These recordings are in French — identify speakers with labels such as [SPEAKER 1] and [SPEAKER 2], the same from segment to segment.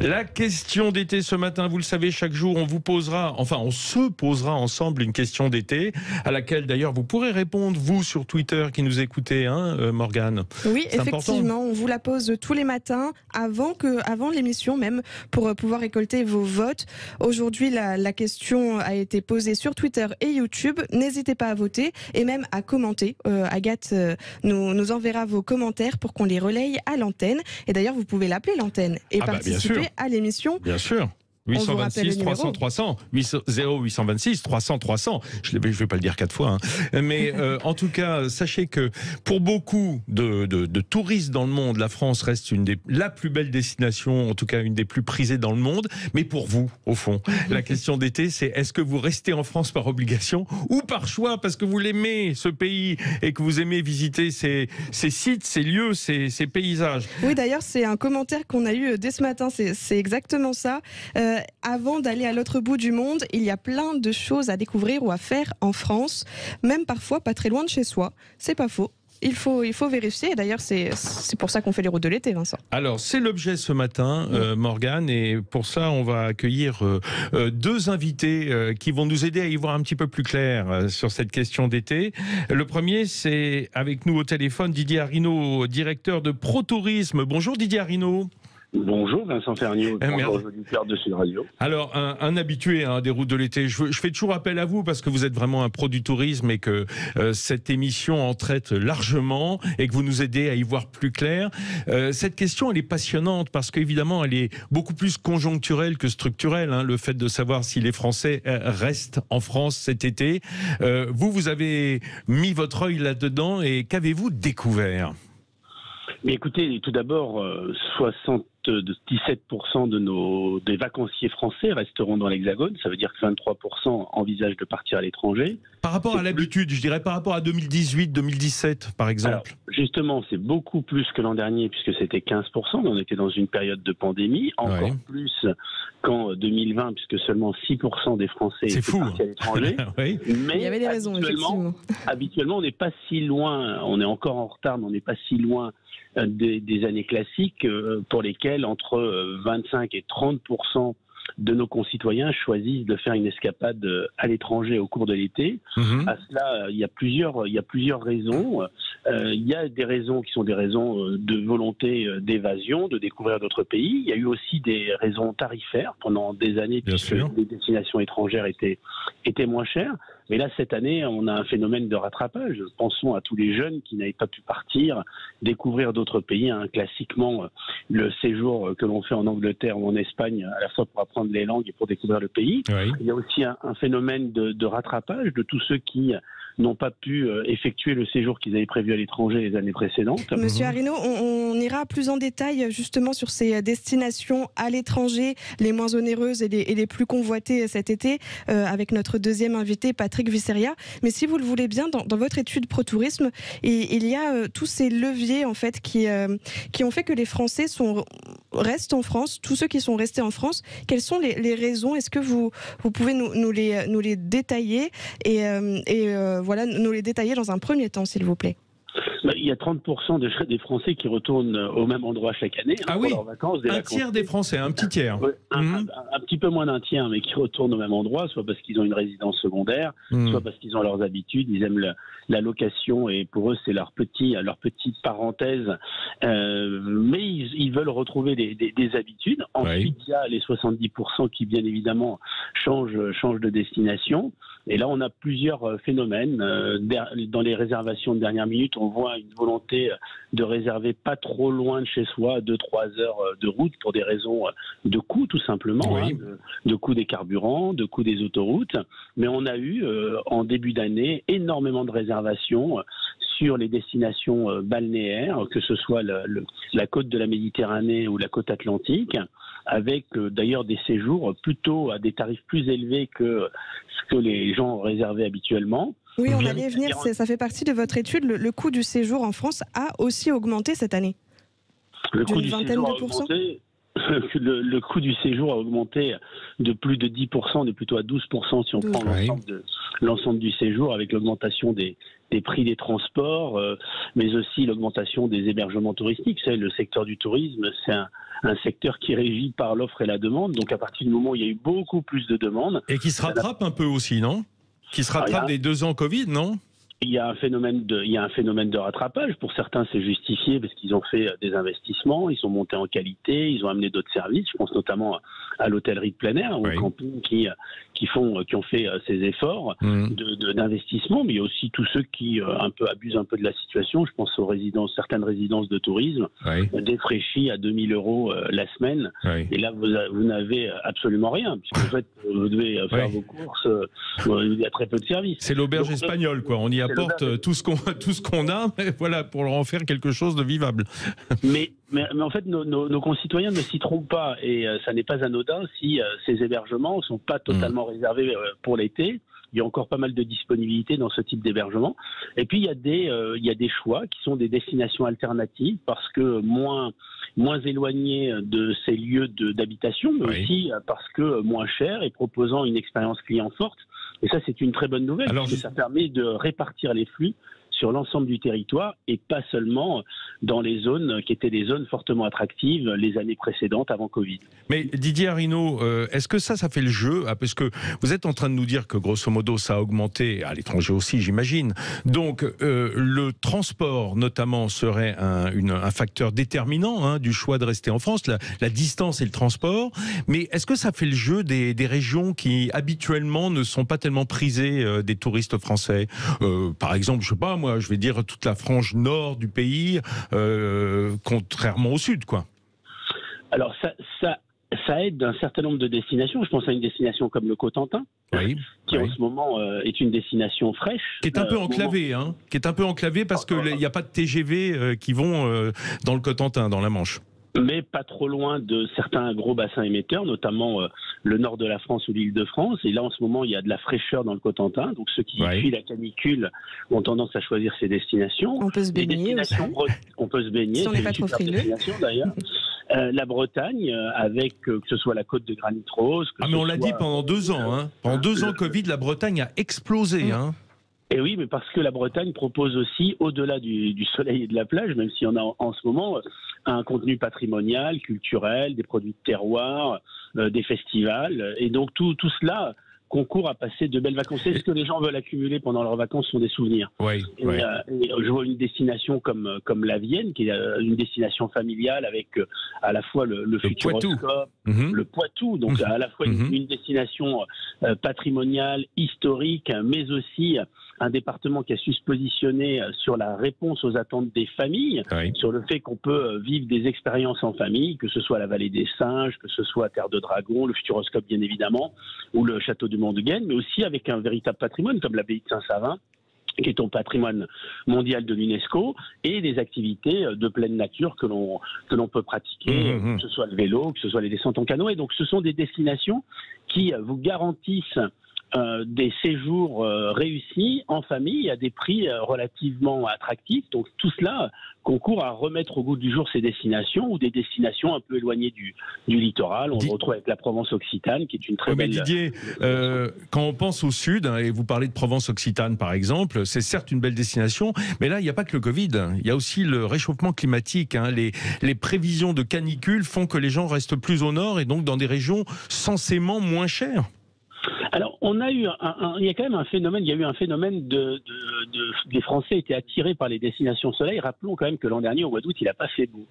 [SPEAKER 1] La question d'été ce matin, vous le savez, chaque jour on se posera ensemble une question d'été à laquelle d'ailleurs vous pourrez répondre, vous sur Twitter qui nous écoutez, Morgane.
[SPEAKER 2] Oui,
[SPEAKER 1] c'est
[SPEAKER 2] effectivement,
[SPEAKER 1] important.
[SPEAKER 2] on vous la pose tous les matins, avant l'émission même, pour pouvoir récolter vos votes. Aujourd'hui, la question a été posée sur Twitter et YouTube. N'hésitez pas à voter et même à commenter. Agathe nous enverra vos commentaires pour qu'on les relaye à l'antenne. Et d'ailleurs, vous pouvez l'appeler l'antenne et participer à l'émission.
[SPEAKER 1] Bien sûr.
[SPEAKER 2] On vous rappelle le
[SPEAKER 1] 826 300 300 0826 300 300. Je vais pas le dire 4 fois, mais en tout cas, sachez que pour beaucoup de touristes dans le monde, la France reste la plus belle destination, en tout cas une des plus prisées dans le monde. Mais pour vous, au fond, la question d'été, c'est est-ce que vous restez en France par obligation ou par choix parce que vous l'aimez ce pays et que vous aimez visiter ces sites, ces lieux, ces paysages.
[SPEAKER 2] Oui, d'ailleurs, c'est un commentaire qu'on a eu dès ce matin. C'est exactement ça. Avant d'aller à l'autre bout du monde, il y a plein de choses à découvrir ou à faire en France, même parfois pas très loin de chez soi. C'est pas faux. Il faut vérifier. Et d'ailleurs, c'est pour ça qu'on fait les routes de l'été, Vincent.
[SPEAKER 1] Alors, c'est l'objet ce matin, Morgane, et pour ça, on va accueillir deux invités qui vont nous aider à y voir un petit peu plus clair sur cette question d'été. Le premier, c'est avec nous au téléphone Didier Arinaud, directeur de ProTourisme. Bonjour Didier Arinaud.
[SPEAKER 3] Bonjour Vincent Ferniaud, bonjour aux auditeurs de Sud Radio.
[SPEAKER 1] Alors, un habitué des routes de l'été, je fais toujours appel à vous parce que vous êtes vraiment un pro du tourisme et que cette émission en traite largement et que vous nous aidez à y voir plus clair. Cette question, elle est passionnante parce qu'évidemment, elle est beaucoup plus conjoncturelle que structurelle. Le fait de savoir si les Français restent en France cet été. Vous avez mis votre œil là-dedans et qu'avez-vous découvert ?
[SPEAKER 3] Mais écoutez, tout d'abord, 77% des vacanciers français resteront dans l'Hexagone. Ça veut dire que 23% envisagent de partir à l'étranger.
[SPEAKER 1] Par rapport à l'habitude, je dirais par rapport à 2018, 2017, par exemple.
[SPEAKER 3] Alors, justement, c'est beaucoup plus que l'an dernier puisque c'était 15%. Mais on était dans une période de pandémie. Encore plus qu'en 2020 puisque seulement 6% des Français étaient partis à l'étranger.
[SPEAKER 1] Oui.
[SPEAKER 3] Mais
[SPEAKER 2] il y avait des raisons, effectivement.
[SPEAKER 3] Habituellement, on n'est pas si loin. On est encore en retard, mais on n'est pas si loin des années classiques pour lesquelles entre 25 et 30% de nos concitoyens choisissent de faire une escapade à l'étranger au cours de l'été. À cela, il y a plusieurs raisons. Il y a des raisons qui sont des raisons de volonté d'évasion, de découvrir d'autres pays. Il y a eu aussi des raisons tarifaires pendant des années puisque les destinations étrangères étaient moins chères. Mais là, cette année, on a un phénomène de rattrapage. Pensons à tous les jeunes qui n'avaient pas pu partir, découvrir d'autres pays. Classiquement, le séjour que l'on fait en Angleterre ou en Espagne, à la fois pour apprendre les langues et pour découvrir le pays. Oui. Il y a aussi un phénomène de rattrapage de tous ceux qui n'ont pas pu effectuer le séjour qu'ils avaient prévu à l'étranger les années précédentes.
[SPEAKER 2] Monsieur Arinaud, on ira plus en détail justement sur ces destinations à l'étranger, les moins onéreuses et les plus convoitées cet été, avec notre deuxième invité, Patrick Visseria. Mais si vous le voulez bien, dans votre étude ProTourisme, il y a tous ces leviers en fait qui ont fait que les Français restent en France, tous ceux qui sont restés en France. Quelles sont les raisons? Est-ce que vous pouvez nous les détailler et voilà, nous les détailler dans un premier temps, s'il vous plaît.
[SPEAKER 3] Il y a 30% des Français qui retournent au même endroit chaque année pour leurs vacances.
[SPEAKER 1] Tiers des Français, un petit tiers.
[SPEAKER 3] Un petit peu moins d'un tiers, mais qui retournent au même endroit, soit parce qu'ils ont une résidence secondaire, soit parce qu'ils ont leurs habitudes, ils aiment la location et pour eux c'est leur petite parenthèse. Mais ils veulent retrouver des habitudes. Ensuite, il y a les 70% qui bien évidemment changent de destination. Et là, on a plusieurs phénomènes. Dans les réservations de dernière minute, on voit une volonté de réserver pas trop loin de chez soi, 2-3 heures de route pour des raisons de coût tout simplement, de coût des carburants, de coût des autoroutes. Mais on a eu en début d'année énormément de réservations sur les destinations balnéaires, que ce soit la côte de la Méditerranée ou la côte atlantique, avec d'ailleurs des séjours plutôt à des tarifs plus élevés que ce que les gens réservaient habituellement.
[SPEAKER 2] Oui, on allait venir, ça fait partie de votre étude. Le coût du séjour en France a aussi augmenté cette année.
[SPEAKER 3] Le coût du séjour a augmenté. Le coût du séjour a augmenté de plus de 10%, on est plutôt à 12% si on prend l'ensemble du séjour avec l'augmentation des des prix des transports, mais aussi l'augmentation des hébergements touristiques. Vous savez, le secteur du tourisme, c'est un secteur qui est régi par l'offre et la demande. Donc à partir du moment où il y a eu beaucoup plus de demandes...
[SPEAKER 1] Et qui se rattrape un peu aussi, non? Qui se rattrape des 2 ans Covid, non?
[SPEAKER 3] Il y a un phénomène de rattrapage. Pour certains, c'est justifié parce qu'ils ont fait des investissements, ils sont montés en qualité, ils ont amené d'autres services. Je pense notamment à l'hôtellerie de plein air, au camping qui ont fait ces efforts d'investissement. Mais il y a aussi tous ceux qui abusent un peu de la situation. Je pense aux certaines résidences de tourisme, défraîchies à 2000 € la semaine. Et là, vous n'avez absolument rien, puisque en fait, vous devez faire vos courses. Il y a très peu de services.
[SPEAKER 1] C'est l'auberge espagnole, quoi. On y apporte tout ce qu'on a, mais voilà, pour en faire quelque chose de vivable.
[SPEAKER 3] Mais en fait, nos concitoyens ne s'y trompent pas, et ça n'est pas anodin si ces hébergements ne sont pas totalement réservés pour l'été. Il y a encore pas mal de disponibilité dans ce type d'hébergement. Et puis, il y a des choix qui sont des destinations alternatives, parce que moins éloignées de ces lieux d'habitation, mais aussi parce que moins cher et proposant une expérience client forte. Et ça, c'est une très bonne nouvelle, parce que ça permet de répartir les flux sur l'ensemble du territoire et pas seulement dans les zones qui étaient des zones fortement attractives les années précédentes avant Covid.
[SPEAKER 1] Mais Didier Arrino, est-ce que ça fait le jeu? Parce que vous êtes en train de nous dire que grosso modo ça a augmenté, à l'étranger aussi j'imagine. Donc le transport notamment serait un facteur déterminant du choix de rester en France, la distance et le transport. Mais est-ce que ça fait le jeu des régions qui habituellement ne sont pas tellement prisées des touristes français? Par exemple, je sais pas moi, je vais dire toute la frange nord du pays, contrairement au sud, quoi.
[SPEAKER 3] Alors ça aide un certain nombre de destinations. Je pense à une destination comme le Cotentin, qui en ce moment est une destination fraîche.
[SPEAKER 1] Qui est un peu enclavée, qui est un peu enclavée parce qu'il n'y a pas de TGV qui vont dans le Cotentin, dans la Manche.
[SPEAKER 3] Mais pas trop loin de certains gros bassins émetteurs, notamment le nord de la France ou l'Île-de-France. Et là, en ce moment, il y a de la fraîcheur dans le Cotentin. Donc, ceux qui fuient la canicule ont tendance à choisir ces destinations.
[SPEAKER 2] On peut se baigner aussi.
[SPEAKER 3] On peut se baigner.
[SPEAKER 2] Si on n'est pas trop frileux.
[SPEAKER 3] D'ailleurs. La Bretagne, avec que ce soit la côte de Granit Rose.
[SPEAKER 1] Mais on l'a dit pendant 2 ans. Pendant 2 ans Covid, la Bretagne a explosé.
[SPEAKER 3] Et oui, mais parce que la Bretagne propose aussi, au-delà du soleil et de la plage, même s'il y en a en ce moment, un contenu patrimonial, culturel, des produits de terroir, des festivals. Et donc tout cela concourt à passer de belles vacances. C'est ce que les gens veulent accumuler pendant leurs vacances, sont des souvenirs. Et je vois une destination comme la Vienne, qui est une destination familiale avec à la fois le Futuroscope, le Poitou, donc à la fois une destination patrimoniale, historique, mais aussi un département qui a su se positionner sur la réponse aux attentes des familles, sur le fait qu'on peut vivre des expériences en famille, que ce soit la Vallée des Singes, que ce soit Terre de Dragon, le Futuroscope bien évidemment, ou le Château du Mont-de-Gaine, mais aussi avec un véritable patrimoine comme l'abbaye de Saint-Savin, qui est au patrimoine mondial de l'UNESCO, et des activités de pleine nature que l'on peut pratiquer, que ce soit le vélo, que ce soit les descentes en canoë. Donc ce sont des destinations qui vous garantissent des séjours réussis en famille à des prix relativement attractifs. Donc tout cela concourt à remettre au goût du jour ces destinations, ou des destinations un peu éloignées du littoral. On le retrouve avec la Provence-Occitane, qui est une très belle...
[SPEAKER 1] Didier, quand on pense au sud, et vous parlez de Provence-Occitane par exemple, c'est certes une belle destination, mais là il n'y a pas que le Covid, il y a aussi le réchauffement climatique. Les prévisions de canicule font que les gens restent plus au nord et donc dans des régions censément moins chères.
[SPEAKER 3] Alors, il y a quand même un phénomène. Il y a eu un phénomène les Français étaient attirés par les destinations soleil. Rappelons quand même que l'an dernier, au mois d'août, il n'a pas fait beau.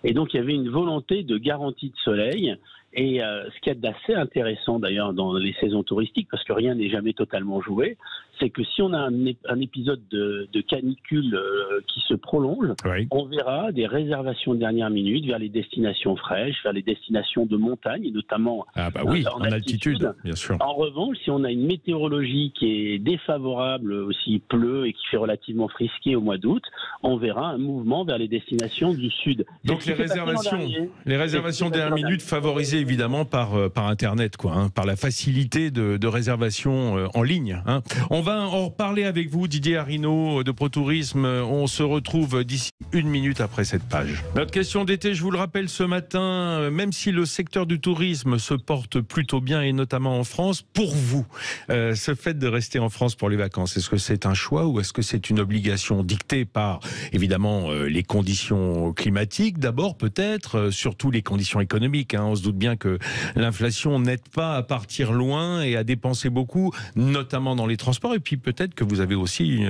[SPEAKER 3] Et donc, il y avait une volonté de garantie de soleil. Et ce qui est d'assez intéressant d'ailleurs dans les saisons touristiques, parce que rien n'est jamais totalement joué, c'est que si on a un épisode de canicule qui se prolonge, on verra des réservations de dernière minute vers les destinations fraîches, vers les destinations de montagne, et notamment
[SPEAKER 1] en altitude, bien sûr.
[SPEAKER 3] En revanche, si on a une météorologie qui est défavorable, aussi pleut et qui fait relativement frisqué au mois d'août, on verra un mouvement vers les destinations du sud.
[SPEAKER 1] Donc les réservations de dernière minute favorisaient évidemment par Internet, quoi, hein, par la facilité de réservation en ligne. Hein. On va en reparler avec vous, Didier Arinaud de ProTourisme. On se retrouve d'ici 1 minute après cette page. Notre question d'été, je vous le rappelle ce matin, même si le secteur du tourisme se porte plutôt bien, et notamment en France, pour vous, ce fait de rester en France pour les vacances, est-ce que c'est un choix ou est-ce que c'est une obligation dictée par, évidemment, les conditions climatiques d'abord peut-être, surtout les conditions économiques, hein. On se doute bien que l'inflation n'aide pas à partir loin et à dépenser beaucoup, notamment dans les transports, et puis peut-être que vous avez aussi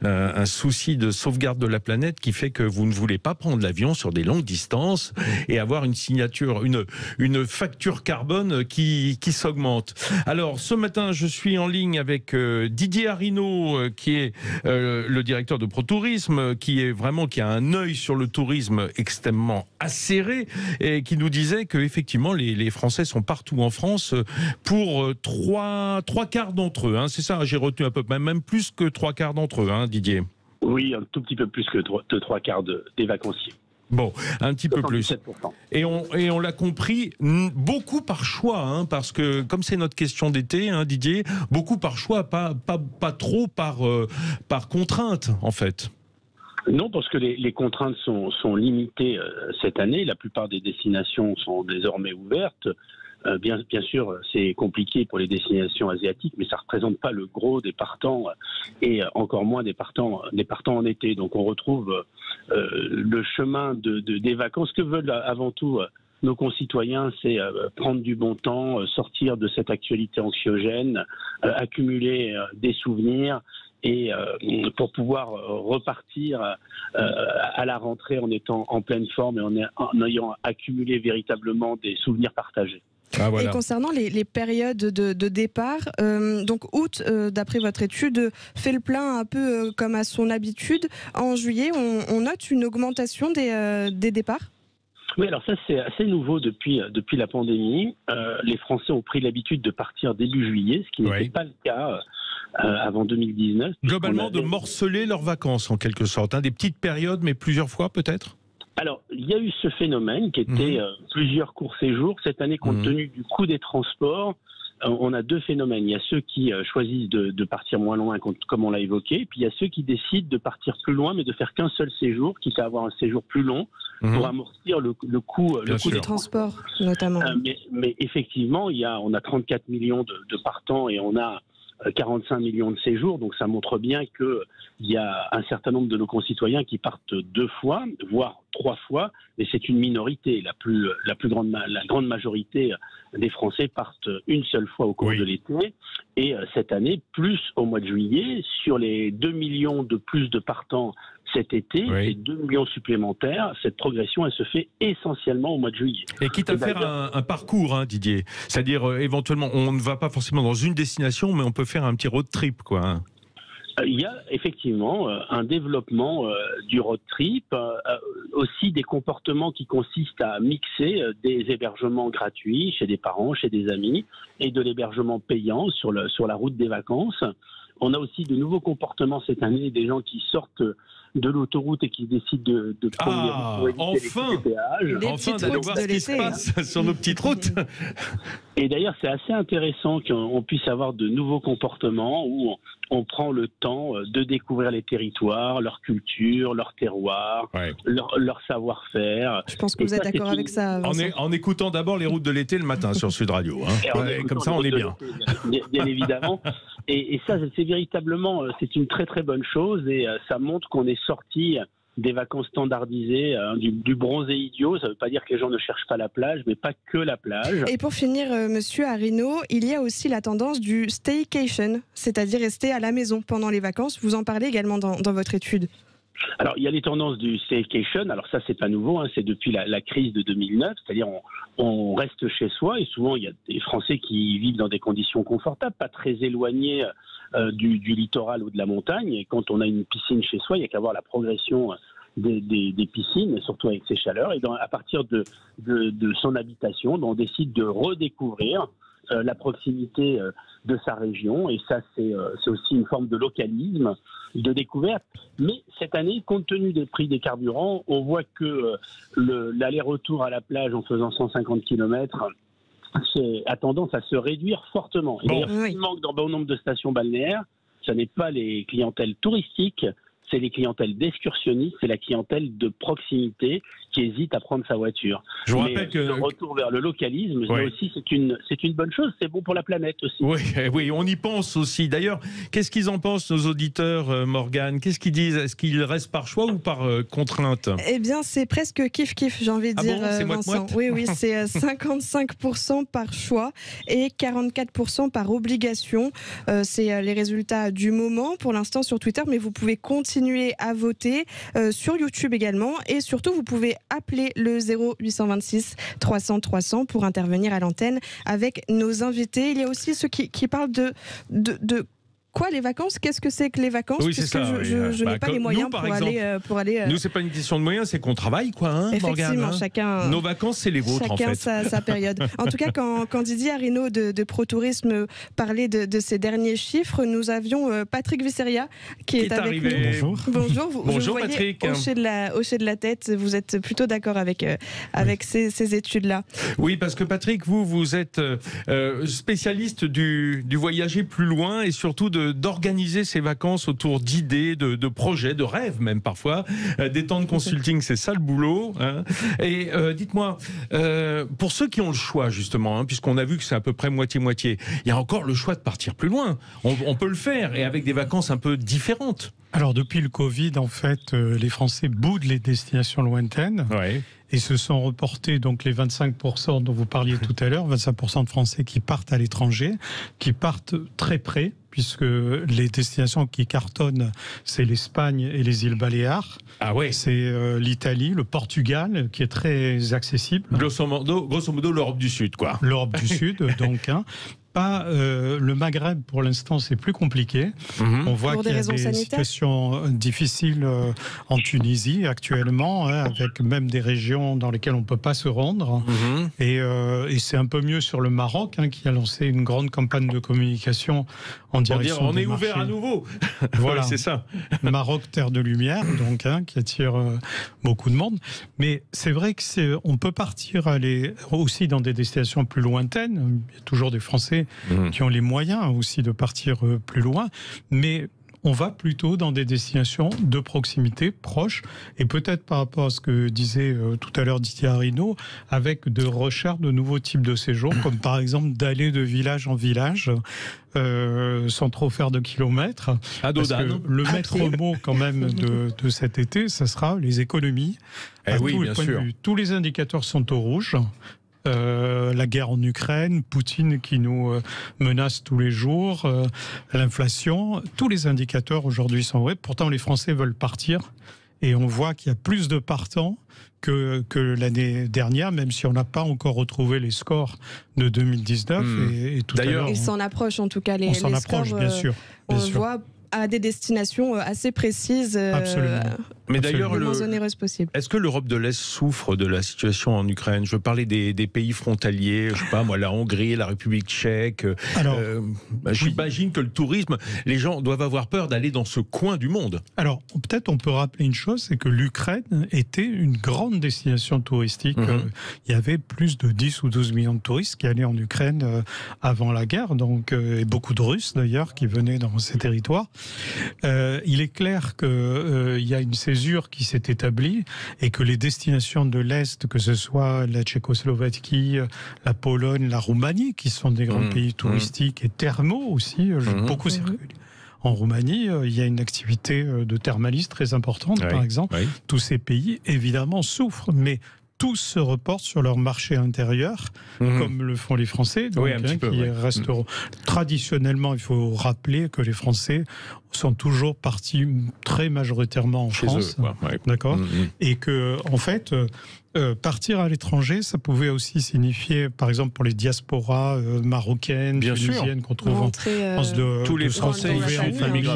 [SPEAKER 1] un souci de sauvegarde de la planète qui fait que vous ne voulez pas prendre l'avion sur des longues distances et avoir une signature, une facture carbone qui s'augmente. Alors ce matin, je suis en ligne avec Didier Arinaud, qui est le directeur de ProTourisme, qui a un œil sur le tourisme extrêmement acéré et qui nous disait que effectivement les Français sont partout en France pour trois quarts d'entre eux. Hein, c'est ça, j'ai retenu à peu près même plus que 3/4 d'entre eux, hein, Didier.
[SPEAKER 3] Oui, un tout petit peu plus que 3/4 des vacanciers.
[SPEAKER 1] Bon, un petit peu plus.
[SPEAKER 3] 77%.
[SPEAKER 1] Et on l'a compris, beaucoup par choix, hein, parce que comme c'est notre question d'été, hein, Didier, beaucoup par choix, pas trop par contrainte, en fait.
[SPEAKER 3] Non, parce que les contraintes sont limitées cette année. La plupart des destinations sont désormais ouvertes. Bien sûr, c'est compliqué pour les destinations asiatiques, mais ça ne représente pas le gros des partants et encore moins des partants en été. Donc on retrouve le chemin des vacances. Ce que veulent avant tout nos concitoyens, c'est prendre du bon temps, sortir de cette actualité anxiogène, accumuler des souvenirs et pour pouvoir repartir à la rentrée en étant en pleine forme et en ayant accumulé véritablement des souvenirs partagés.
[SPEAKER 1] Ah, voilà.
[SPEAKER 2] Et concernant les périodes de départ, donc août, d'après votre étude, fait le plein un peu comme à son habitude. En juillet, on note une augmentation des départs.
[SPEAKER 3] Oui, alors ça c'est assez nouveau depuis la pandémie. Les Français ont pris l'habitude de partir début juillet, ce qui n'était pas le cas avant 2019.
[SPEAKER 1] Globalement, de morceler leurs vacances en quelque sorte, hein, des petites périodes, mais plusieurs fois peut-être.
[SPEAKER 3] Alors, il y a eu ce phénomène qui était plusieurs courts séjours. Cette année, compte tenu du coût des transports, on a deux phénomènes. Il y a ceux qui choisissent de partir moins loin, comme on l'a évoqué, puis il y a ceux qui décident de partir plus loin, mais de faire qu'un seul séjour, quitte à avoir un séjour plus long, pour amortir le coût
[SPEAKER 2] des transports, notamment.
[SPEAKER 3] Mais effectivement, on a 34 millions de partants et on a 45 millions de séjours, donc ça montre bien qu'il y a un certain nombre de nos concitoyens qui partent 2 fois, voire 3 fois, mais c'est une minorité. La grande majorité des Français partent une seule fois au cours de l'été, et cette année, plus au mois de juillet, sur les 2 millions de plus de partants cet été, et 2 millions supplémentaires, cette progression, elle se fait essentiellement au mois de juillet.
[SPEAKER 1] Et quitte à faire un parcours, hein, Didier, c'est-à-dire éventuellement, on ne va pas forcément dans une destination, mais on peut faire un petit road trip, quoi. Hein.
[SPEAKER 3] Il y a effectivement un développement du road trip, aussi des comportements qui consistent à mixer des hébergements gratuits chez des parents, chez des amis, et de l'hébergement payant sur la route des vacances. On a aussi de nouveaux comportements cette année, des gens qui sortent de l'autoroute et qui décident de prendre
[SPEAKER 1] enfin d'aller voir ce qui se passe sur nos petites routes.
[SPEAKER 3] Et d'ailleurs, c'est assez intéressant qu'on puisse avoir de nouveaux comportements où on prend le temps de découvrir les territoires, leur culture, leur terroir, leur savoir-faire.
[SPEAKER 2] Je pense que vous êtes d'accord avec ça.
[SPEAKER 1] En écoutant d'abord les routes de l'été le matin sur Sud Radio. Hein. Comme ça, on est bien.
[SPEAKER 3] Bien évidemment. Et ça, c'est véritablement, c'est une très très bonne chose et ça montre qu'on est sorti des vacances standardisées, du bronzé idiot. Ça ne veut pas dire que les gens ne cherchent pas la plage, mais pas que la plage.
[SPEAKER 2] Et pour finir, monsieur Arinaud, il y a aussi la tendance du staycation, c'est-à-dire rester à la maison pendant les vacances. Vous en parlez également dans votre étude.
[SPEAKER 3] Alors, il y a les tendances du staycation. Alors ça, c'est pas nouveau, hein, c'est depuis la crise de 2009. C'est-à-dire, on reste chez soi et souvent, il y a des Français qui vivent dans des conditions confortables, pas très éloignées du littoral ou de la montagne. Et quand on a une piscine chez soi, il n'y a qu'à voir la progression des piscines, surtout avec ces chaleurs. Et à partir de son habitation, on décide de redécouvrir la proximité de sa région, et ça c'est aussi une forme de localisme, de découverte. Mais cette année, compte tenu des prix des carburants, on voit que l'aller-retour à la plage en faisant 150 km a tendance à se réduire fortement. Et d'ailleurs, ce qui manque dans bon nombre de stations balnéaires, ce n'est pas les clientèles touristiques, c'est les clientèles d'excursionnistes, c'est la clientèle de proximité qui hésite à prendre sa voiture.
[SPEAKER 1] Je vous rappelle que
[SPEAKER 3] le retour vers le localisme, là aussi, c'est une bonne chose. C'est bon pour la planète aussi.
[SPEAKER 1] Oui, on y pense aussi. D'ailleurs, qu'est-ce qu'ils en pensent, nos auditeurs, Morgane? Qu'est-ce qu'ils disent? Est-ce qu'ils restent par choix ou par contrainte?
[SPEAKER 2] Eh bien, c'est presque kiff-kiff, j'ai envie de dire,
[SPEAKER 1] bon,
[SPEAKER 2] Vincent. Oui, c'est 55% par choix et 44% par obligation. C'est les résultats du moment pour l'instant sur Twitter, mais vous pouvez continuer à voter sur YouTube également. Et surtout, vous pouvez appeler le 0826 300 300 pour intervenir à l'antenne avec nos invités. Il y a aussi ceux qui parlent de quoi, les vacances? Qu'est-ce que c'est que les vacances?
[SPEAKER 1] Oui, c'est ça.
[SPEAKER 2] Je n'ai pas les moyens pour aller.
[SPEAKER 1] Nous, c'est pas une question de moyens, c'est qu'on travaille, quoi, hein,
[SPEAKER 2] effectivement,
[SPEAKER 1] Morgane, hein.
[SPEAKER 2] Chacun.
[SPEAKER 1] Nos vacances, c'est les vôtres, en fait.
[SPEAKER 2] Chacun sa période. En tout cas, quand Didier Arinaud de ProTourisme parlait de ces derniers chiffres, nous avions Patrick Visseria qui est avec
[SPEAKER 1] arrivé.
[SPEAKER 2] nous. Bonjour.
[SPEAKER 1] Bonjour,
[SPEAKER 2] vous voyez
[SPEAKER 1] Patrick.
[SPEAKER 2] hocher de la tête. Vous êtes plutôt d'accord avec ces études-là?
[SPEAKER 1] Oui, parce que Patrick, vous êtes spécialiste du voyager plus loin et surtout d'organiser ses vacances autour d'idées, de projets, de rêves même parfois. Des temps de consulting, c'est ça le boulot, hein. Et dites-moi, pour ceux qui ont le choix justement, hein, puisqu'on a vu que c'est à peu près moitié-moitié, il y a encore le choix de partir plus loin. On peut le faire, et avec des vacances un peu différentes.
[SPEAKER 4] Alors depuis le Covid, en fait, les Français boudent les destinations lointaines.
[SPEAKER 1] Ouais.
[SPEAKER 4] Et se sont reportés donc les 25% dont vous parliez tout à l'heure, 25% de Français qui partent à l'étranger, qui partent très près, puisque les destinations qui cartonnent, c'est l'Espagne et les îles Baléares.
[SPEAKER 1] Ah ouais.
[SPEAKER 4] C'est l'Italie, le Portugal, qui est très accessible.
[SPEAKER 1] Grosso modo, l'Europe du Sud, quoi.
[SPEAKER 4] L'Europe du Sud, donc. Pas le Maghreb, pour l'instant, c'est plus compliqué. On voit qu'il y a des situations difficiles en Tunisie actuellement, hein, avec même des régions dans lesquelles on ne peut pas se rendre. Et c'est un peu mieux sur le Maroc, hein, qui a lancé une grande campagne de communication en direction
[SPEAKER 1] on
[SPEAKER 4] des
[SPEAKER 1] est
[SPEAKER 4] marchés.
[SPEAKER 1] Ouvert à nouveau.
[SPEAKER 4] Voilà,
[SPEAKER 1] c'est ça.
[SPEAKER 4] Maroc, terre de lumière, donc, hein, qui attire beaucoup de monde. Mais c'est vrai que on peut partir aller aussi dans des destinations plus lointaines. Il y a toujours des Français qui ont les moyens aussi de partir plus loin, mais on va plutôt dans des destinations de proximité, proches, et peut-être par rapport à ce que disait tout à l'heure Didier Arinaud, avec de recherche de nouveaux types de séjours, comme par exemple d'aller de village en village, sans trop faire de kilomètres. Parce que le maître mot quand même de cet été, ça sera les économies.
[SPEAKER 1] Oui, bien sûr.
[SPEAKER 4] Tous les indicateurs sont au rouge. La guerre en Ukraine, Poutine qui nous menace tous les jours, l'inflation, tous les indicateurs aujourd'hui sont vrais. Pourtant, les Français veulent partir et on voit qu'il y a plus de partants que l'année dernière, même si on n'a pas encore retrouvé les scores de 2019. Et tout à l'heure,
[SPEAKER 2] ils s'en approchent en tout cas.
[SPEAKER 4] On s'en approche, bien sûr.
[SPEAKER 2] On voit à des destinations assez précises.
[SPEAKER 4] Absolument.
[SPEAKER 1] Mais d'ailleurs,
[SPEAKER 2] le moins onéreuse possible.
[SPEAKER 1] Est-ce que l'Europe de l'Est souffre de la situation en Ukraine? Je veux parler des pays frontaliers, je sais pas moi, la Hongrie, la République tchèque.
[SPEAKER 4] Alors,
[SPEAKER 1] j'imagine que le tourisme, les gens doivent avoir peur d'aller dans ce coin du monde.
[SPEAKER 4] Alors, peut-être on peut rappeler une chose, c'est que l'Ukraine était une grande destination touristique. Il y avait plus de 10 ou 12 millions de touristes qui allaient en Ukraine avant la guerre, donc, et beaucoup de Russes d'ailleurs qui venaient dans ces territoires. Il est clair qu'il y a une césure qui s'est établie et que les destinations de l'Est, que ce soit la Tchécoslovaquie, la Pologne, la Roumanie, qui sont des grands pays touristiques et thermaux aussi, j'ai beaucoup circulé. En Roumanie, il y a une activité de thermalisme très importante, par exemple. Tous ces pays, évidemment, souffrent, mais tous se reportent sur leur marché intérieur, comme le font les Français, donc, qui resteront. Traditionnellement, il faut rappeler que les Français sont toujours partis très majoritairement en France, d'accord, et que en fait, partir à l'étranger, ça pouvait aussi signifier, par exemple, pour les diasporas marocaines, tunisiennes qu'on trouve en France,
[SPEAKER 1] tous les Français
[SPEAKER 4] en famille,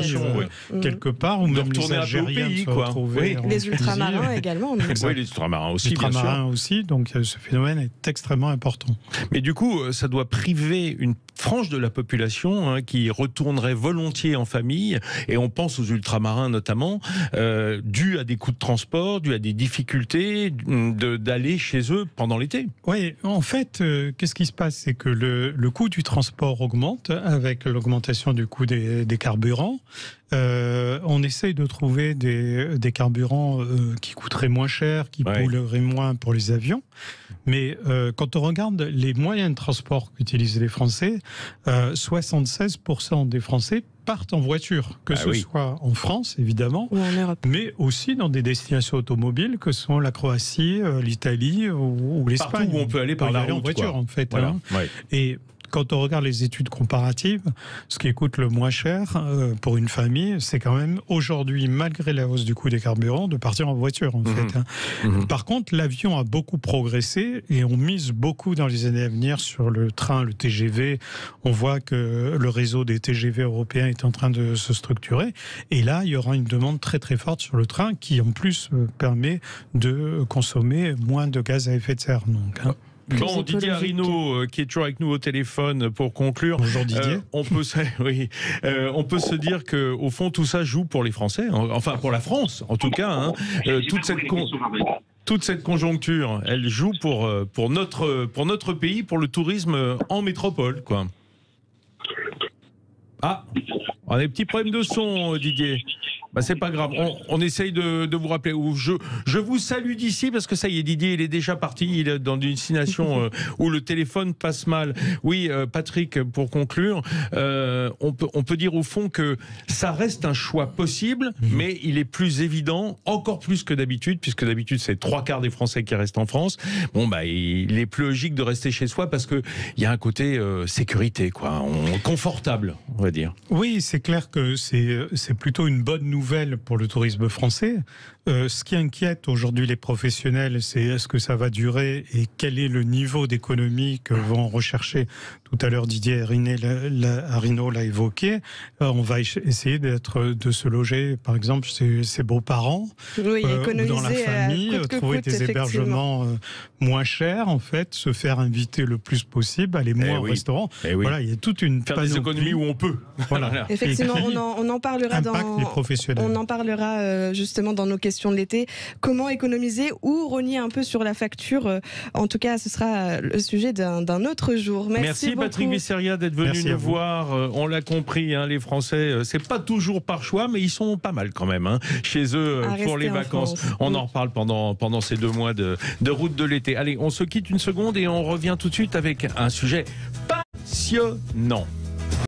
[SPEAKER 4] quelque part, ou même les Algériens se retrouver
[SPEAKER 2] les ultramarins également.
[SPEAKER 1] Oui, les ultramarins aussi, bien sûr.
[SPEAKER 4] Aussi, donc ce phénomène est extrêmement important.
[SPEAKER 1] Mais du coup, ça doit priver une frange de la population qui retournerait volontiers en famille, et on pense aux ultramarins notamment, dû à des coûts de transport, dû à des difficultés, d'aller chez eux pendant l'été.
[SPEAKER 4] Oui, en fait, qu'est-ce qui se passe? C'est que le coût du transport augmente avec l'augmentation du coût des carburants. On essaye de trouver des carburants qui coûteraient moins cher, qui pollueraient moins pour les avions. Mais quand on regarde les moyens de transport qu'utilisent les Français, 76% des Français partent en voiture, que ce soit en France, évidemment,
[SPEAKER 2] ou en Europe,
[SPEAKER 4] mais aussi dans des destinations automobiles que sont la Croatie, l'Italie ou l'Espagne.
[SPEAKER 1] Partout où on peut aller par la route,
[SPEAKER 4] en voiture, en fait.
[SPEAKER 1] Voilà.
[SPEAKER 4] Hein. Et quand on regarde les études comparatives, ce qui coûte le moins cher pour une famille, c'est quand même aujourd'hui, malgré la hausse du coût des carburants, de partir en voiture, en fait. Hein. Par contre, l'avion a beaucoup progressé et on mise beaucoup dans les années à venir sur le train, le TGV. On voit que le réseau des TGV européens est en train de se structurer. Et là, il y aura une demande très très forte sur le train qui, en plus, permet de consommer moins de gaz à effet de serre. Donc, hein.
[SPEAKER 1] Bon, Didier Arrino, qui est toujours avec nous au téléphone pour conclure.
[SPEAKER 4] Bonjour Didier.
[SPEAKER 1] On peut se dire que au fond tout ça joue pour les Français, enfin pour la France en tout cas. Hein. Toute cette conjoncture, elle joue pour notre pays, pour le tourisme en métropole, quoi. Ah, on a des petits problèmes de son, Didier. Bah, c'est pas grave, on essaye de vous rappeler. Je vous salue d'ici parce que ça y est, Didier, il est déjà parti, il est dans une destination où le téléphone passe mal. Oui, Patrick, pour conclure, on peut dire au fond que ça reste un choix possible, mais il est plus évident, encore plus que d'habitude, puisque d'habitude c'est 3/4 des Français qui restent en France. Bon, bah, il est plus logique de rester chez soi parce qu'il y a un côté sécurité, quoi, confortable, on va dire.
[SPEAKER 4] Oui, c'est clair que c'est plutôt une bonne nouvelle pour le tourisme français. Ce qui inquiète aujourd'hui les professionnels, c'est est-ce que ça va durer et quel est le niveau d'économie que vont rechercher. Tout à l'heure, Didier Arrino l'a évoqué. On va essayer de se loger, par exemple, chez ses beaux-parents, ou dans la famille, trouver des hébergements moins chers, en fait, se faire inviter le plus possible, aller moins au restaurant. Voilà, il y a toute une
[SPEAKER 1] faire des économies où on peut.
[SPEAKER 4] Voilà.
[SPEAKER 2] Effectivement, on en parlera
[SPEAKER 4] les professionnels.
[SPEAKER 2] On en parlera justement dans nos questions de l'été. Comment économiser ou rogner un peu sur la facture. En tout cas, ce sera le sujet d'un autre jour.
[SPEAKER 1] Merci Patrick Visseria d'être venu nous voir. On l'a compris, hein, les Français, c'est pas toujours par choix, mais ils sont pas mal quand même hein, chez eux pour les vacances. On en reparle pendant ces 2 mois de route de l'été. Allez, on se quitte une seconde et on revient tout de suite avec un sujet passionnant.